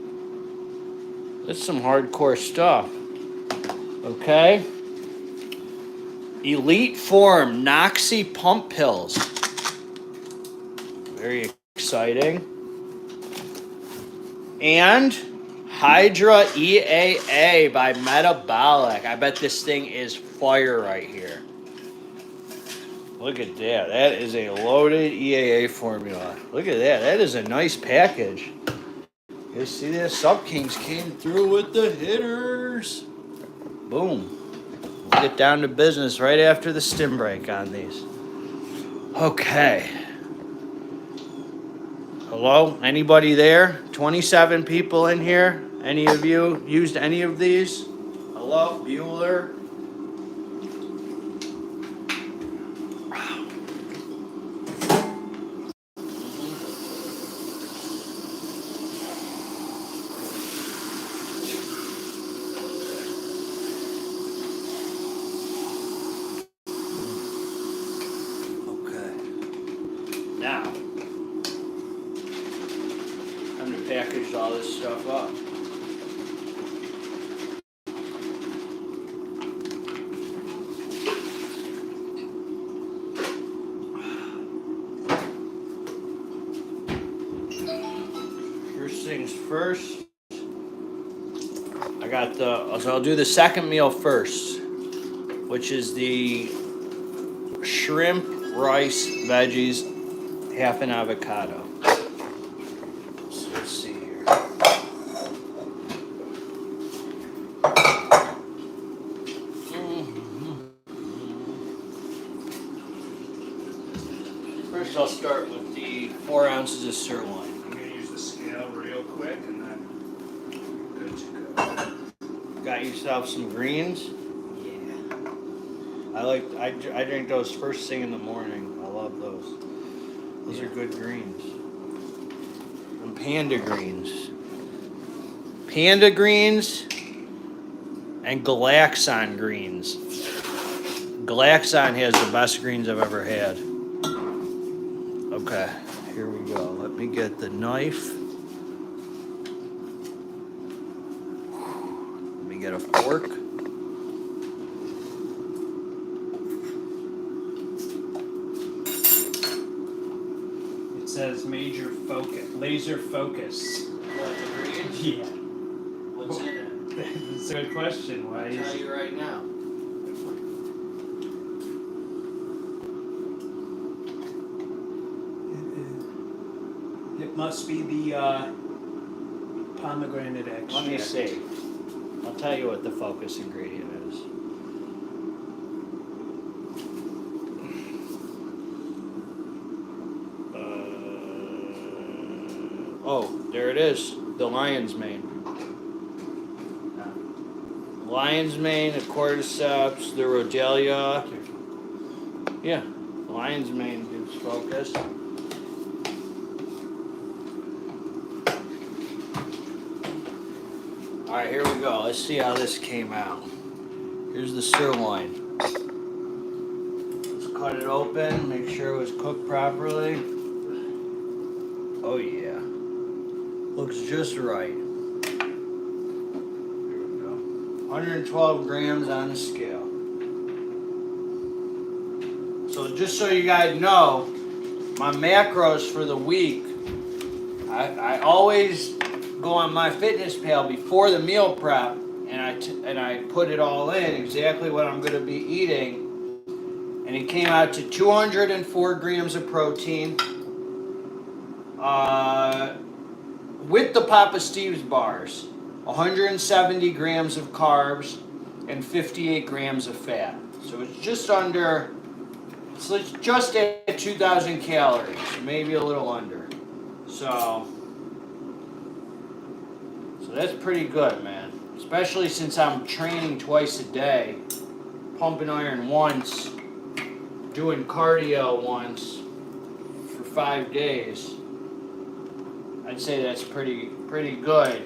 That's some hardcore stuff. Okay. Elite Form Noxy Pump Pills. Very exciting. And Hydra EAA by Metabolic. I bet this thing is fire right here. Look at that. That is a loaded EAA formula. Look at that. That is a nice package. You see this? Sub Kings came through with the hitters. Boom. We'll get down to business right after the stim break on these. Okay. Hello? Anybody there? 27 people in here. Any of you used any of these? Hello? Bueller? Now, time to package all this stuff up. First things first, so I'll do the second meal first, which is the shrimp, rice, veggies, half an avocado. So let's see here. First, I'll start with the 4 ounces of sirloin. I'm going to use the scale real quick and then good to go. Got yourself some greens? Yeah. I drink those first thing in the morning. I love those. Those are good greens. And panda greens. Panda greens and Galaxon greens. Galaxon has the best greens I've ever had. Okay, here we go. Let me get the knife. Let me get a fork. It says major focus, laser focus. What, the greens? Yeah. What's in it? That's a good question. Why I'll tell is you right now. it must be the pomegranate extract. Let me see. I'll tell you what the focus ingredient is. Oh, there it is. The lion's mane. Lion's mane, the cordyceps, the rhodelia. Yeah, lion's mane gives focus. All right, here we go. Let's see how this came out. Here's the sirloin. Let's cut it open, make sure it was cooked properly. Oh yeah. Looks just right. Here we go. 112 grams on the scale. So just so you guys know, my macros for the week, I always go on MyFitnessPal before before the meal prep, and I put it all in exactly what I'm going to be eating, and it came out to 204 grams of protein. With the Papa Steve's bars, 170 grams of carbs and 58 grams of fat. So it's just under, so it's just at 2,000 calories, maybe a little under. So that's pretty good, man. Especially since I'm training twice a day, pumping iron once, doing cardio once for 5 days. I'd say that's pretty good.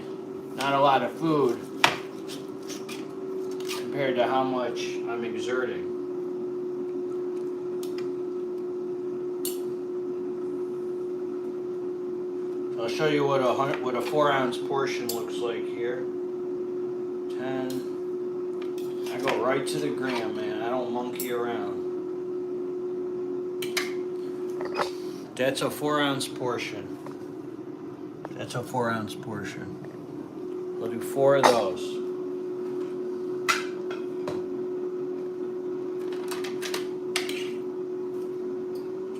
Not a lot of food compared to how much I'm exerting. So I'll show you what a 4-ounce portion looks like here. 10. I go right to the gram, man. I don't monkey around. That's a 4-ounce portion. That's a 4-ounce portion. We'll do 4 of those.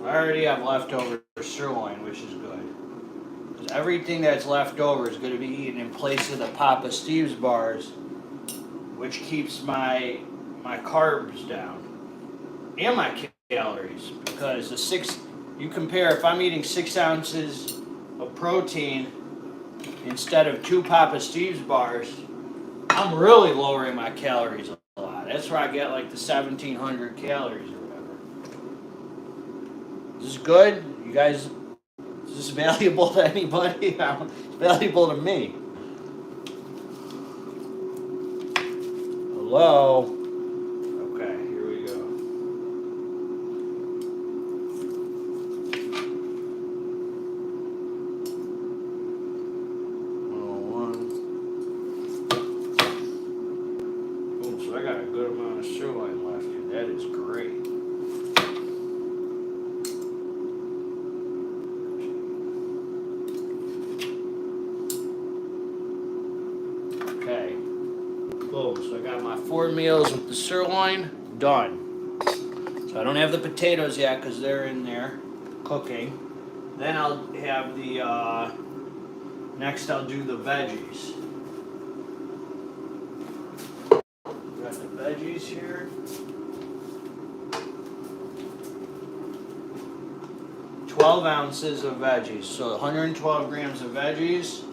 I already have leftover sirloin, which is good. Because everything that's left over is going to be eaten in place of the Papa Steve's bars, which keeps my carbs down and my calories. Because you compare, if I'm eating 6 ounces of protein instead of 2 Papa Steve's bars, I'm really lowering my calories a lot. That's where I get like the 1,700 calories or whatever. Is this good? You guys, is this valuable to anybody? It's valuable to me. Hello? Okay, here we go. I got a good amount of sirloin left here. That is great. Okay. Boom. So I got my 4 meals with the sirloin done. So I don't have the potatoes yet because they're in there cooking. Then I'll have the, next I'll do the veggies. Got the veggies here. 12 ounces of veggies, so 112 grams of veggies.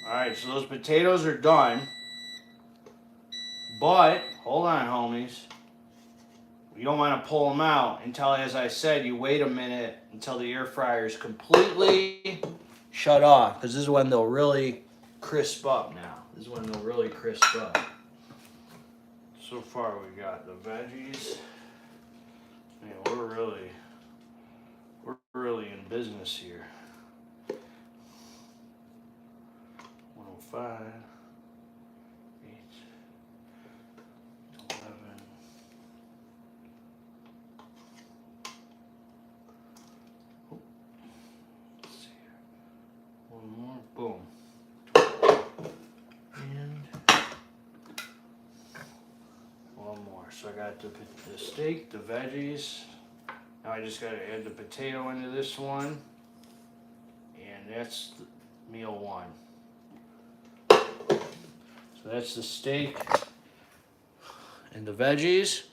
Alright, so those potatoes are done. But, hold on, homies. You don't want to pull them out until, as I said, you wait a minute until the air fryer is completely shut off. Because this is when they'll really crisp up now. This is when they'll really crisp up. So far we got the veggies. Man, we're really in business here. 105, 8, 11. Oh, let's see here. One more, boom. And one more. So I got the steak, the veggies. Now I just got to add the potato into this one. And that's meal 1. So that's the steak and the veggies.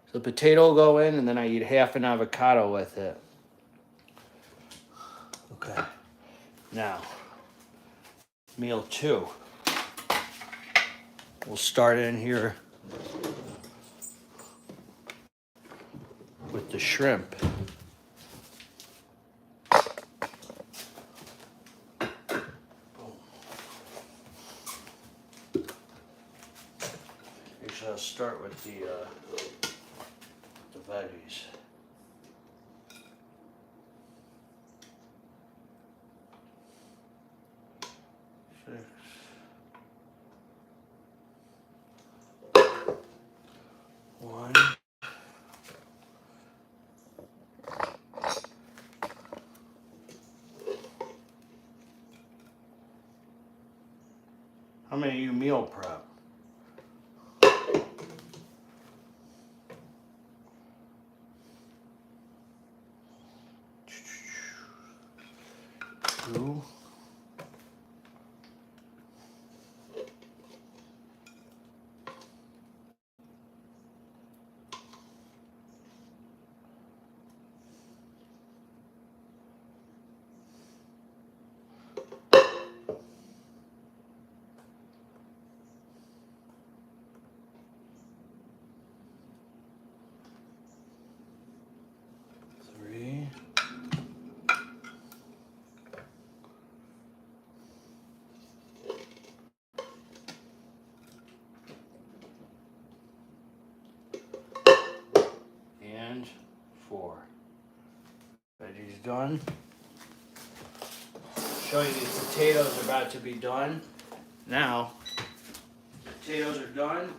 So the potato will go in, and then I eat half an avocado with it. Okay. Now, meal 2. We'll start in here with the shrimp. I'll start with the veggies. Six. One. How many of you meal prep? Two. Three. And 4. Veggies done. Show you these potatoes are about to be done. Now, potatoes are done.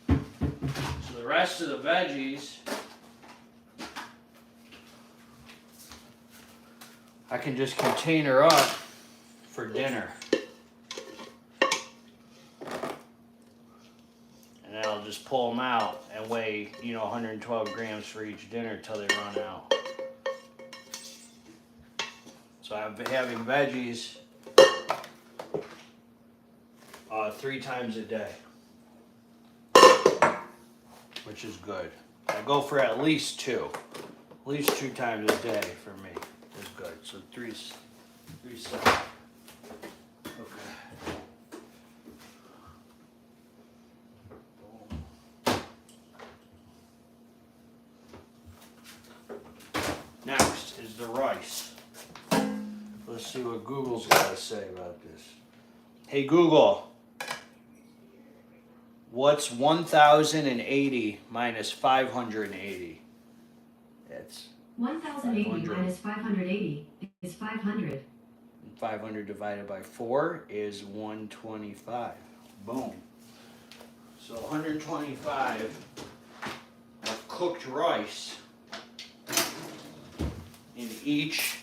So the rest of the veggies, I can just container up for dinner. And then I'll just pull them out and weigh, 112 grams for each dinner till they run out. So I'm having veggies 3 times a day, which is good. I go for at least 2. At least 2 times a day for me is good. So 3 7. Okay. Next is the rice. Let's see what Google's got to say about this. Hey Google, what's 1,080 minus 580? That's 1,080 minus 580 is 500. 500 divided by 4 is 125. Boom. So 125 of cooked rice in each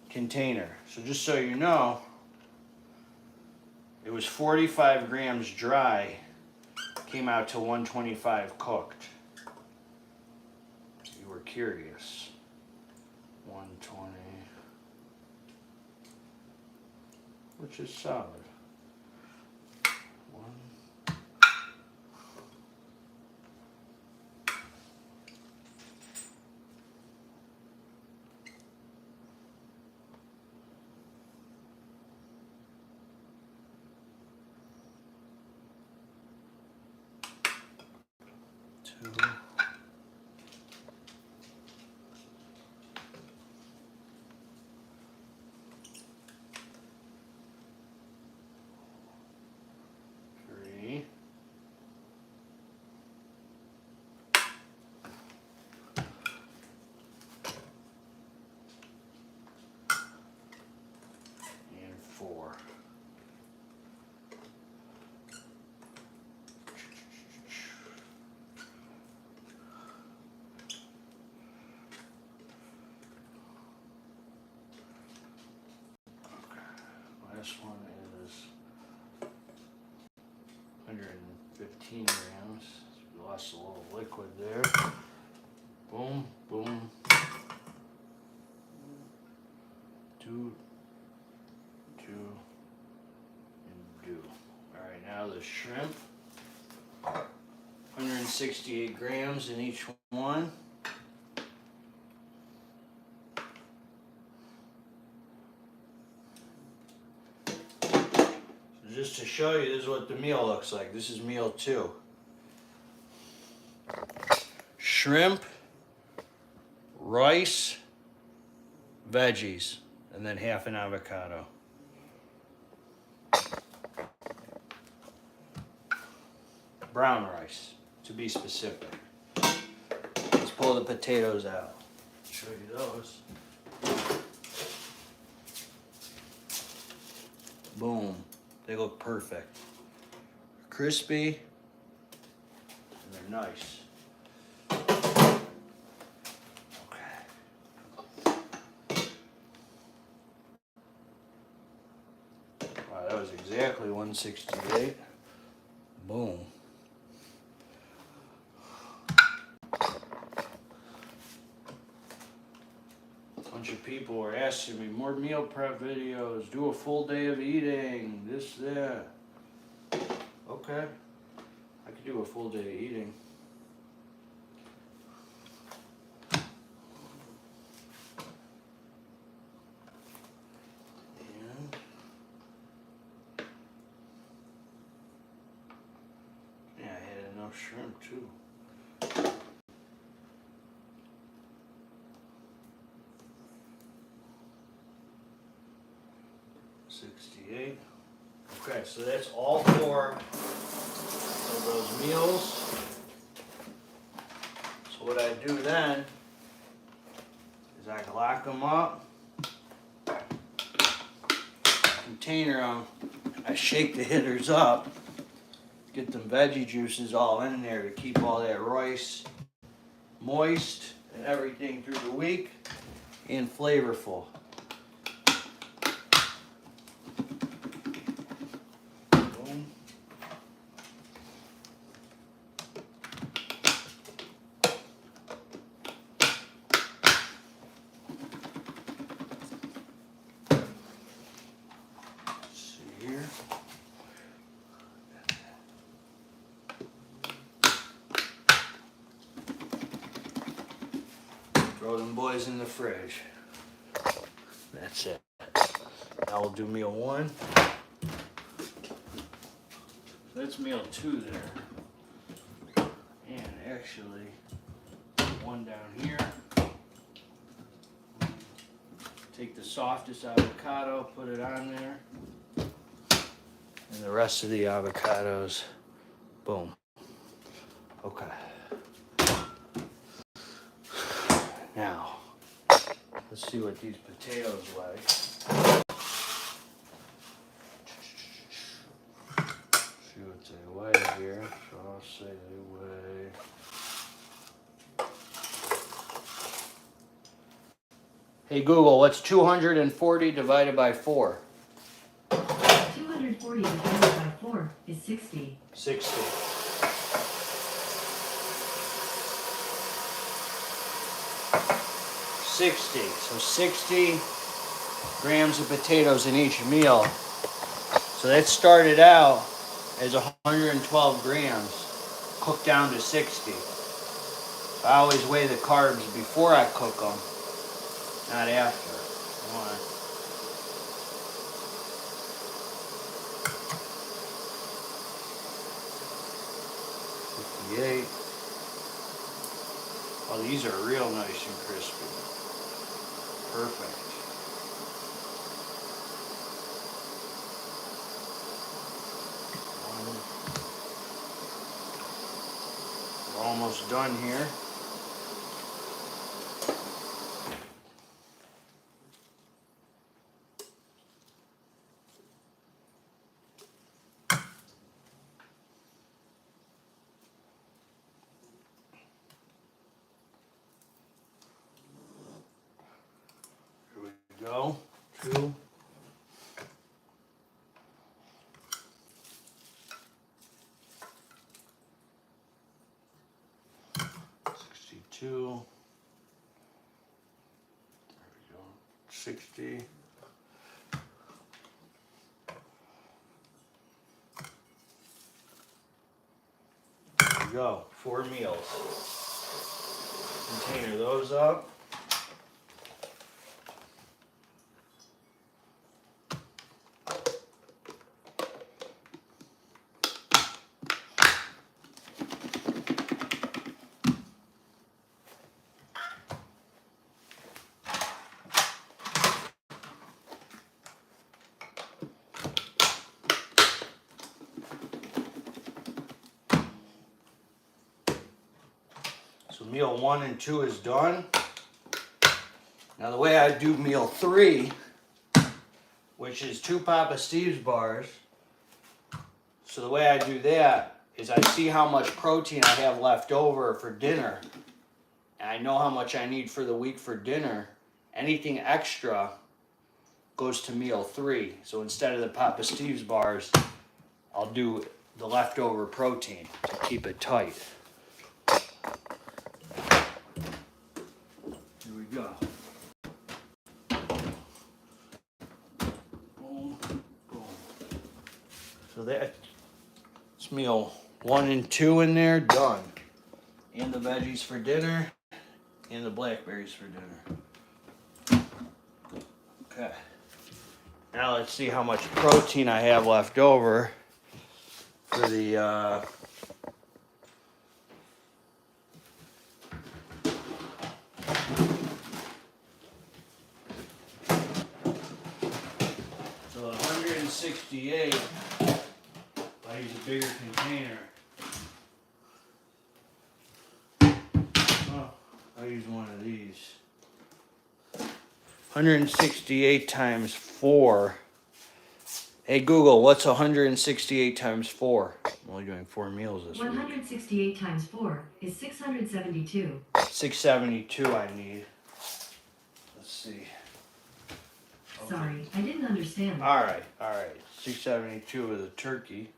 container. So just so you know, it was 45 grams dry, came out to 125 cooked. You were curious. 120, which is solid. 1. 2. 3. And 4. Last one is 115 grams. We lost a little liquid there. Boom, boom. 2, 2, and 2. All right, now the shrimp. 168 grams in each one. Just to show you, this is what the meal looks like. This is meal 2. Shrimp, rice, veggies, and then half an avocado. brown rice, to be specific. Let's pull the potatoes out. Show you those. Boom. They look perfect. Crispy. And they're nice. Okay. Wow, that was exactly 168. Boom. Bunch of people were asking me more meal prep videos, do a full day of eating, this, that. Okay, I could do a full day of eating. And yeah, I had enough shrimp too. $68. Okay, so that's all four of those meals. So what I do then is I lock them up, container them, I shake the hitters up, get them veggie juices all in there to keep all that rice moist and everything through the week and flavorful. Boom. Let's see here. Throw them boys in the fridge. That's it. Now we'll do meal one. That's meal two there. And actually, one down here. Take the softest avocado, put it on there. And the rest of the avocados, boom. Okay. Now, let's see what these potatoes weigh. See what they weigh here. So I'll say they weigh. Hey Google, what's 240 divided by 4? 240 divided by 4 is 60. 60. 60. So 60 grams of potatoes in each meal. So that started out as 112 grams, cooked down to 60. So I always weigh the carbs before I cook them, not after. One. 58. Oh, these are real nice and crispy. Perfect. We're almost done here. Go. 2. 62. There we go. 60. There we go. 4 meals. Container those up. meal 1 and 2 is done. Now the way I do meal 3, which is 2 Papa Steve's bars. So the way I do that is I see how much protein I have left over for dinner. And I know how much I need for the week for dinner. Anything extra goes to meal 3. So instead of the Papa Steve's bars, I'll do the leftover protein to keep it tight. Here we go. Boom, boom. So that's meal 1 and 2 in there, done. And the veggies for dinner, and the blackberries for dinner. Okay. Now let's see how much protein I have left over for the so 168. I use a bigger container. Oh, I'll use one of these. 168 times 4. Hey Google, what's 168 times 4? I'm only doing 4 meals this week. 168 times 4 is 672. 672 I need. Let's see. Okay. Sorry, I didn't understand. Alright. 672 with a turkey.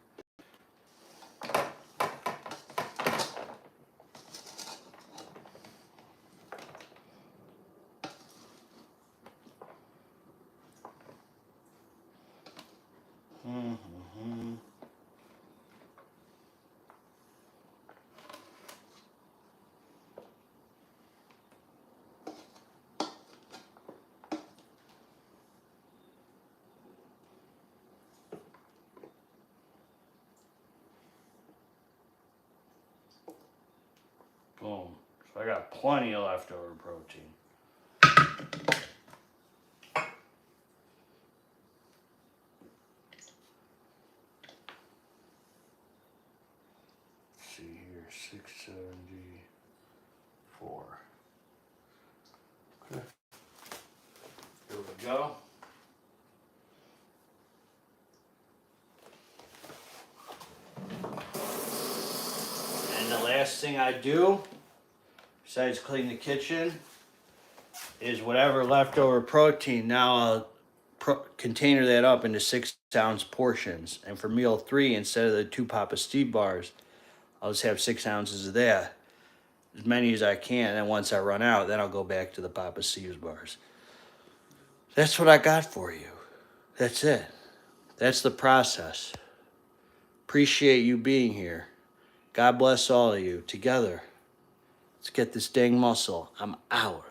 Boom. So I got plenty of leftover protein. Let's see here, 674. Okay. Here we go. And the last thing I do, besides clean the kitchen, is whatever leftover protein, now I'll container that up into 6-ounce portions. And for meal 3, instead of the 2 Papa Steve bars, I'll just have 6 ounces of that. As many as I can, and once I run out, then I'll go back to the Papa Steve's bars. That's what I got for you. That's it. That's the process. Appreciate you being here. God bless all of you. Together, let's get this dang muscle. I'm out.